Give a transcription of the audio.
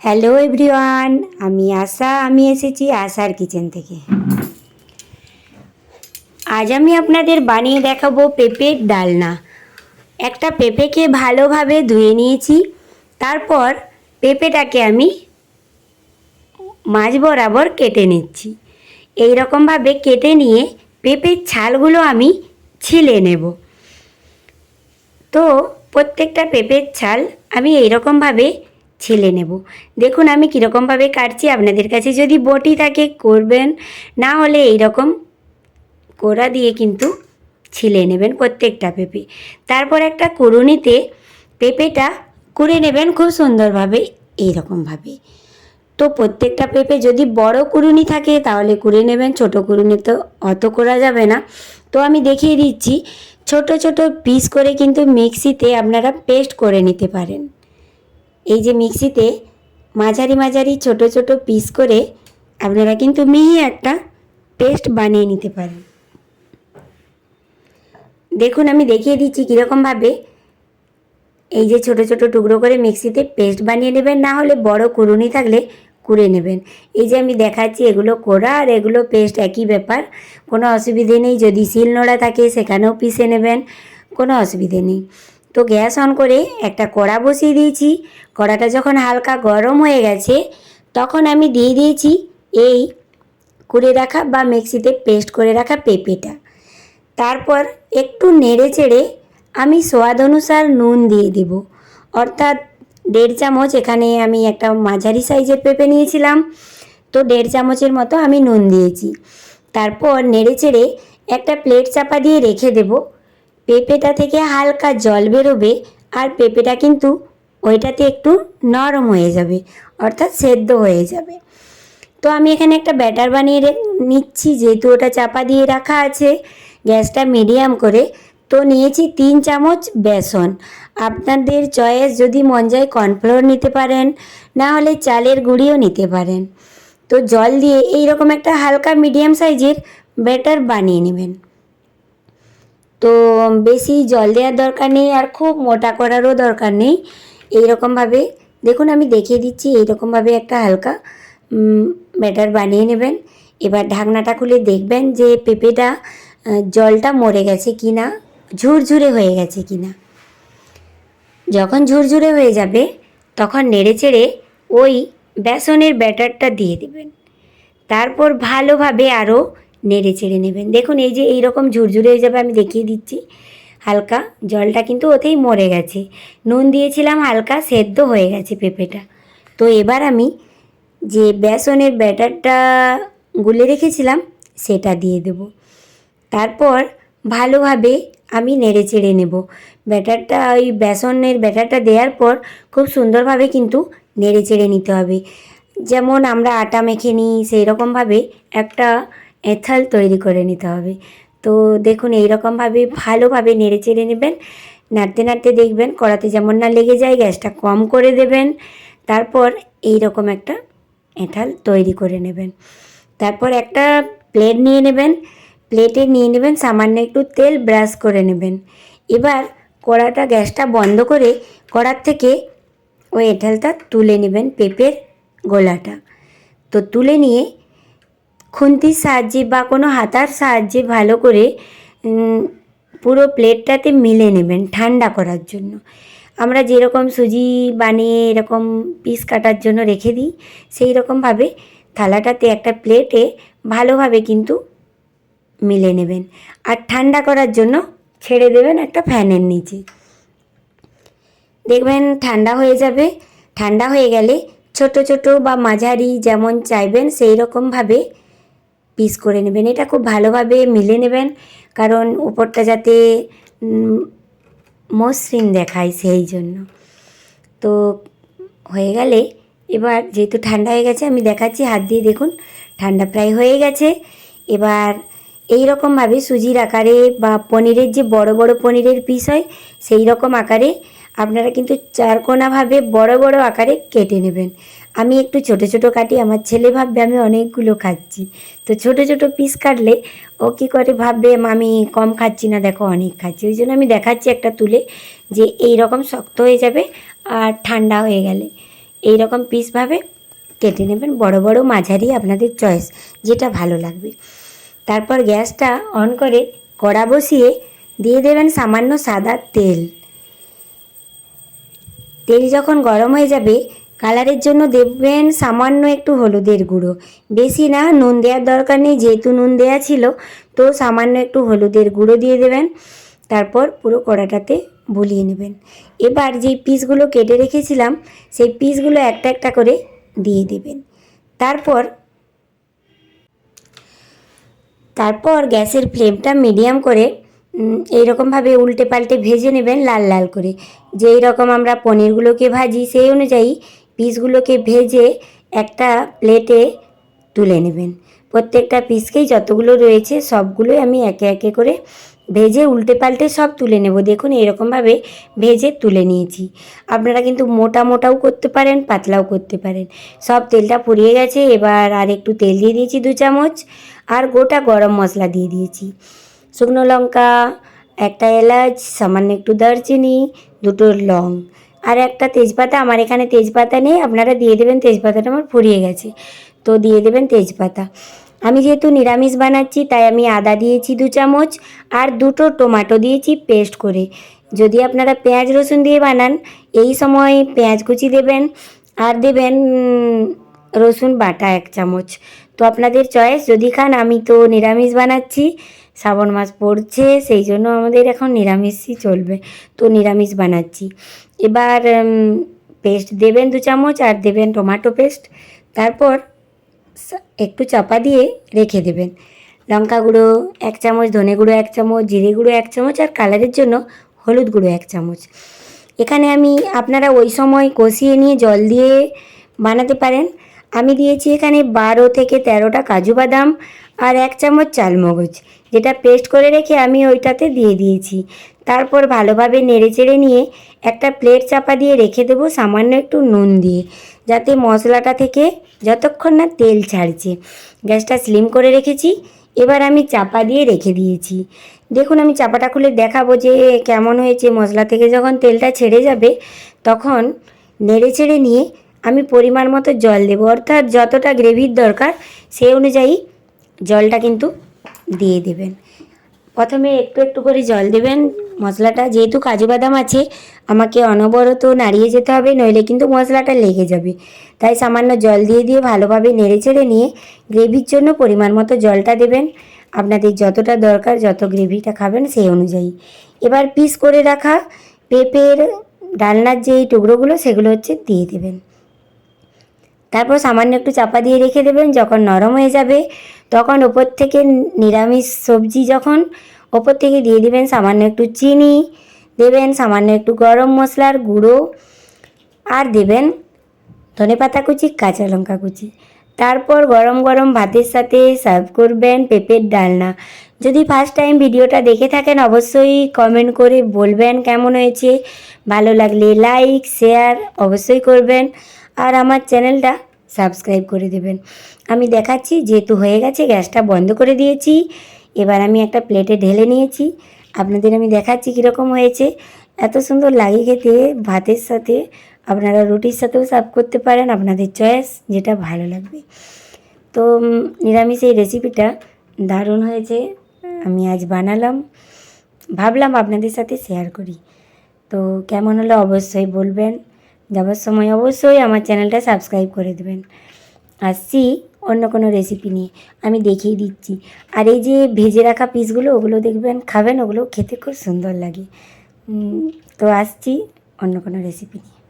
Hello everyone, আমি আশা। আমি এসেছি আশার কিচেন থেকে। আজ আমি আপনাদের বানিয়ে দেখাবো পেঁপের ডালনা। একটা পেঁপেকে ভালোভাবে ধুয়ে নিয়েছি। তারপর পেঁপেটাকে আমি মাঝ বরাবর কেটে নিচ্ছি। এই রকমভাবে কেটে নিয়ে পেঁপের ছালগুলো আমি ছিলে নেব। তো প্রত্যেকটা পেঁপের ছাল আমি এইরকমভাবে ছিলে নেব। দেখুন আমি কীরকমভাবে কাটছি। আপনাদের কাছে যদি বটি থাকে করবেন, না হলে এইরকম কোড়া দিয়ে কিন্তু ছিলে নেবেন প্রত্যেকটা পেঁপে। তারপর একটা কুড়ুনিতে পেঁপেটা কুড়ে নেবেন খুব সুন্দরভাবে এইরকমভাবে। তো প্রত্যেকটা পেঁপে যদি বড় কুড়ুনি থাকে তাহলে কুড়ে নেবেন, ছোট কুড়ুনি তো অত করা যাবে না। তো আমি দেখিয়ে দিচ্ছি, ছোট ছোট পিস করে কিন্তু মিক্সিতে আপনারা পেস্ট করে নিতে পারেন। এই যে মিক্সিতে মাঝারি মাঝারি ছোট ছোট পিস করে আপনারা কিন্তু মিহি একটা পেস্ট বানিয়ে নিতে পারেন। দেখুন আমি দেখিয়ে দিচ্ছি কীরকমভাবে এই যে ছোট ছোট টুকরো করে মিক্সিতে পেস্ট বানিয়ে নেবেন, না হলে বড় কুড়ুনি থাকলে কুড়ে নেবেন। এই যে আমি দেখাচ্ছি এগুলো কোড়া আর এগুলো পেস্ট একই ব্যাপার, কোনো অসুবিধে নেই। যদি শিলনোড়া থাকে সেখানেও পিষে নেবেন, কোনো অসুবিধে নেই। তো গ্যাস অন করে একটা কড়া বসিয়ে দিয়েছি। কড়াটা যখন হালকা গরম হয়ে গেছে তখন আমি দিয়ে দিয়েছি এই কুড়ে রাখা বা মিক্সিতে পেস্ট করে রাখা পেঁপেটা। তারপর একটু নেড়ে চেড়ে আমি স্বাদ অনুসার নুন দিয়ে দেব, অর্থাৎ 1.5 চামচ। এখানে আমি একটা মাঝারি সাইজের পেঁপে নিয়েছিলাম, তো 1.5 চামচের মতো আমি নুন দিয়েছি। তারপর নেড়ে চেড়ে একটা প্লেট চাপা দিয়ে রেখে দেব। পেঁপেটা থেকে হালকা জল বেরোবে আর পেঁপেটা কিন্তু ওইটাতে একটু নরম হয়ে যাবে, অর্থাৎ সেদ্ধ হয়ে যাবে। তো আমি এখানে একটা ব্যাটার বানিয়ে নিচ্ছি, যেহেতু ওটা চাপা দিয়ে রাখা আছে গ্যাসটা মিডিয়াম করে। তো নিয়েছি 3 চামচ বেসন। আপনাদের চয়েস, যদি মন যায় কর্নফ্লোর নিতে পারেন, না হলে চালের গুঁড়িও নিতে পারেন। তো জল দিয়ে এইরকম একটা হালকা মিডিয়াম সাইজের ব্যাটার বানিয়ে নেবেন। তো বেশি জল দেওয়ার দরকার নেই আর খুব মোটা করারও দরকার নেই। এইরকমভাবে দেখুন আমি দেখিয়ে দিচ্ছি, এইরকমভাবে একটা হালকা ব্যাটার বানিয়ে নেবেন। এবার ঢাকনাটা খুলে দেখবেন যে পেঁপেটা জলটা মরে গেছে কি না, ঝুরঝুরে হয়ে গেছে কি না। যখন ঝুরঝুরে হয়ে যাবে তখন নেড়ে চেড়ে ওই বেসনের ব্যাটারটা দিয়ে দেবেন। তারপর ভালোভাবে আরও নেড়ে চেড়ে নেবেন। দেখুন এই যে এইরকম ঝুরঝুরে হয়ে যাবে, আমি দেখিয়ে দিচ্ছি। হালকা জলটা কিন্তু ওতেই মরে গেছে, নুন দিয়েছিলাম, হালকা সেদ্ধ হয়ে গেছে পেঁপেটা। তো এবার আমি যে বেসনের ব্যাটারটা গুলে রেখেছিলাম সেটা দিয়ে দেব। তারপর ভালোভাবে আমি নেড়ে চেড়ে নেব। ব্যাটারটা, ওই বেসনের ব্যাটারটা দেওয়ার পর খুব সুন্দরভাবে কিন্তু নেড়ে চেড়ে নিতে হবে। যেমন আমরা আটা মেখে নিই সেই রকমভাবে একটা এঁথাল তৈরি করে নিতে হবে। তো দেখুন এইরকমভাবে ভালোভাবে নেড়ে চেড়ে নেবেন। নাড়তে নাড়তে দেখবেন কড়াতে যেমন না লেগে যায়, গ্যাসটা কম করে দেবেন। তারপর এইরকম একটা এঁঠাল তৈরি করে নেবেন। তারপর একটা প্লেট নিয়ে নেবেন, প্লেটে নিয়ে নেবেন সামান্য একটু তেল, ব্রাশ করে নেবেন। এবার কড়াটা, গ্যাসটা বন্ধ করে কড়ার থেকে ওই এঁঠালটা তুলে নেবেন, পেঁপের গোলাটা। তো তুলে নিয়ে খুন্তির সাহায্যে বা কোনো হাতার সাহায্যে ভালো করে পুরো প্লেটটাতে মিলে নেবেন ঠান্ডা করার জন্য। আমরা যেরকম সুজি বানিয়ে এরকম পিস কাটার জন্য রেখে দিই, সেই রকমভাবে থালাটাতে একটা প্লেটে ভালোভাবে কিন্তু মিলে নেবেন। আর ঠান্ডা করার জন্য ছেড়ে দেবেন একটা ফ্যানের নিচে। দেখবেন ঠান্ডা হয়ে যাবে। ঠান্ডা হয়ে গেলে ছোট ছোট বা মাঝারি যেমন চাইবেন সেই রকমভাবে পিস করে নেবেন। এটা খুব ভালোভাবে মিলে নেবেন, কারণ উপরটা যাতে মসৃণ দেখায় সেই জন্য। তো হয়ে গেলে এবার যেহেতু ঠান্ডা হয়ে গেছে, আমি দেখাচ্ছি হাত দিয়ে, দেখুন ঠান্ডা প্রায় হয়ে গেছে। এবার এই রকমভাবে সুজির আকারে বা পনিরের যে বড় বড় পনিরের পিস হয় সেই রকম আকারে আপনারা কিন্তু চারকোনাভাবে বড় বড় আকারে কেটে নেবেন। আমি একটু ছোট ছোট কাটি, আমার ছেলে ভাববে আমি অনেকগুলো খাচ্ছি। তো ছোট ছোট পিস কাটলে ও কী করে ভাববে আমি কম খাচ্ছি না, দেখো অনেক খাচ্ছি। ওই জন্য আমি দেখাচ্ছি একটা তুলে, যে এই রকম শক্ত হয়ে যাবে আর ঠান্ডা হয়ে গেলে এই রকম পিসভাবে কেটে নেবেন, বড় বড় মাঝারি আপনাদের চয়েস যেটা ভালো লাগবে। তারপর গ্যাসটা অন করে কড়া বসিয়ে দিয়ে দেবেন সামান্য সাদা তেল। তেল যখন গরম হয়ে যাবে কালারের জন্য দেবেন সামান্য একটু হলুদের গুঁড়ো, বেশি না, নুন দেওয়ার দরকার নেই, যেহেতু নুন দেওয়া ছিল তো সামান্য একটু হলুদের গুঁড়ো দিয়ে দেবেন। তারপর পুরো কড়াটাতে বুলিয়ে নেবেন। এবার যেই পিসগুলো কেটে রেখেছিলাম সেই পিসগুলো একটা একটা করে দিয়ে দেবেন। তারপর গ্যাসের ফ্লেমটা মিডিয়াম করে এইরকমভাবে উল্টে পাল্টে ভেজে নেবেন লাল লাল করে। যেই রকম আমরা পনিরগুলোকে ভাজি সেই অনুযায়ী পিসগুলোকে ভেজে একটা প্লেটে তুলে নেবেন। প্রত্যেকটা পিসকেই যতগুলো রয়েছে সবগুলোই আমি একে একে করে ভেজে উল্টে পাল্টে সব তুলে নেব। দেখুন এরকমভাবে ভেজে তুলে নিয়েছি। আপনারা কিন্তু মোটা মোটাও করতে পারেন, পাতলাও করতে পারেন। সব তেলটা পুড়িয়ে গেছে, এবার আর একটু তেল দিয়ে দিয়েছি 2 চামচ, আর গোটা গরম মশলা দিয়ে দিয়েছি, শুকনো লঙ্কা, একটা এলাচ, সামান্য একটু দারচিনি, 2টো লং আর একটা তেজপাতা। আমার এখানে তেজপাতা নেই, আপনারা দিয়ে দেবেন, তেজপাতাটা আমার ফুরিয়ে গেছে তো দিয়ে দেবেন তেজপাতা। আমি যেহেতু নিরামিষ বানাচ্ছি তাই আমি আদা দিয়েছি 2 চামচ আর 2টো টমেটো দিয়েছি পেস্ট করে। যদি আপনারা পেঁয়াজ রসুন দিয়ে বানান এই সময় পেঁয়াজ কুচি দেবেন আর দেবেন রসুন বাটা 1 চামচ। তো আপনাদের চয়েস, যদি খান, আমি তো নিরামিষ বানাচ্ছি, শ্রাবণ মাস পড়ছে সেই জন্য আমাদের এখন নিরামিষই চলবে, তো নিরামিষ বানাচ্ছি। এবার পেস্ট দেবেন 2 চামচ আর দেবেন টমেটো পেস্ট। তারপর একটু চাপা দিয়ে রেখে দেবেন। লঙ্কা গুঁড়ো 1 চামচ, ধনে গুঁড়ো 1 চামচ, জিরে গুঁড়ো 1 চামচ আর কালারের জন্য হলুদ গুঁড়ো 1 চামচ। এখানে আপনারা ওই সময় কষিয়ে নিয়ে জল দিয়ে বানাতে পারেন। আমি দিয়েছি এখানে 12 থেকে 13টা কাজু বাদাম আর 1 চামচ চালমগজ, যেটা পেস্ট করে রেখে আমি ওইটাতে দিয়ে দিয়েছি। তারপর ভালোভাবে নেড়েচেড়ে নিয়ে একটা প্লেট চাপা দিয়ে রেখে দেবো সামান্য একটু নুন দিয়ে, যাতে মশলাটা থেকে যতক্ষণ না তেল ছাড়ছে। গ্যাসটা স্লিম করে রেখেছি। এবার আমি চাপা দিয়ে রেখে দিয়েছি। দেখুন আমি চাপাটা খুলে দেখাবো যে কেমন হয়েছে। মশলা থেকে যখন তেলটা ছেড়ে যাবে তখন নেড়েচেড়ে নিয়ে আমি পরিমাণ মতো জল দেবো, অর্থাৎ যতটা গ্রেভির দরকার সেই অনুযায়ী জলটা কিন্তু দিয়ে দেবেন। প্রথমে একটু একটু করে জল দেবেন। মশলাটা যেহেতু কাজু বাদাম আছে আমাকে অনবরত নাড়িয়ে যেতে হবে, নইলে কিন্তু মশলাটা লেগে যাবে। তাই সামান্য জল দিয়ে দিয়ে ভালোভাবে নেড়েচেড়ে নিয়ে গ্রেভির জন্য পরিমাণ মতো জলটা দেবেন। আপনাদের যতটা দরকার, যত গ্রেভিটা খাবেন সেই অনুযায়ী। এবার পিস করে রাখা পেঁপের ডালনার যেই টুকরোগুলো সেগুলো দিয়ে দেবেন। তারপর সামান্য একটু চাপা দিয়ে রেখে দেবেন। যখন নরম হয়ে যাবে তখন ওপর থেকে নিরামিষ সবজি যখন ওপর থেকে দিয়ে দেবেন সামান্য একটু চিনি, দেবেন সামান্য একটু গরম মশলার গুঁড়ো আর দেবেন ধনেপাতা কুচি, কাঁচা লঙ্কা কুচি। তারপর গরম গরম ভাতের সাথে সার্ভ করবেন পেঁপের ডালনা। যদি ফার্স্ট টাইম ভিডিওটা দেখে থাকেন অবশ্যই কমেন্ট করে বলবেন কেমন হয়েছে। ভালো লাগলে লাইক শেয়ার অবশ্যই করবেন আর আমার চ্যানেলটা সাবস্ক্রাইব করে দেবেন। আমি দেখাচ্ছি, যেহেতু হয়ে গেছে গ্যাসটা বন্ধ করে দিয়েছি। এবার আমি একটা প্লেটে ঢেলে নিয়েছি, আপনাদের আমি দেখাচ্ছি কীরকম হয়েছে। এত সুন্দর লাগে খেতে, ভাতের সাথে, আপনারা রুটির সাথেও সার্ভ করতে পারেন, আপনাদের চয়েস যেটা ভালো লাগবে। তো নিরামিষ এই রেসিপিটা দারুণ হয়েছে, আমি আজ বানালাম, ভাবলাম আপনাদের সাথে শেয়ার করি। তো কেমন হলো অবশ্যই বলবেন। যাবার সময় অবশ্যই আমার চ্যানেলটা সাবস্ক্রাইব করে দেবেন। আসছি অন্য কোনো রেসিপি নিয়ে, আমি দেখিয়ে দিচ্ছি। আর এই যে ভেজে রাখা পিসগুলো ওগুলো দেখবেন, খাবেন, ওগুলো খেতে খুব সুন্দর লাগে। তো আসছি অন্য কোনো রেসিপি নিয়ে।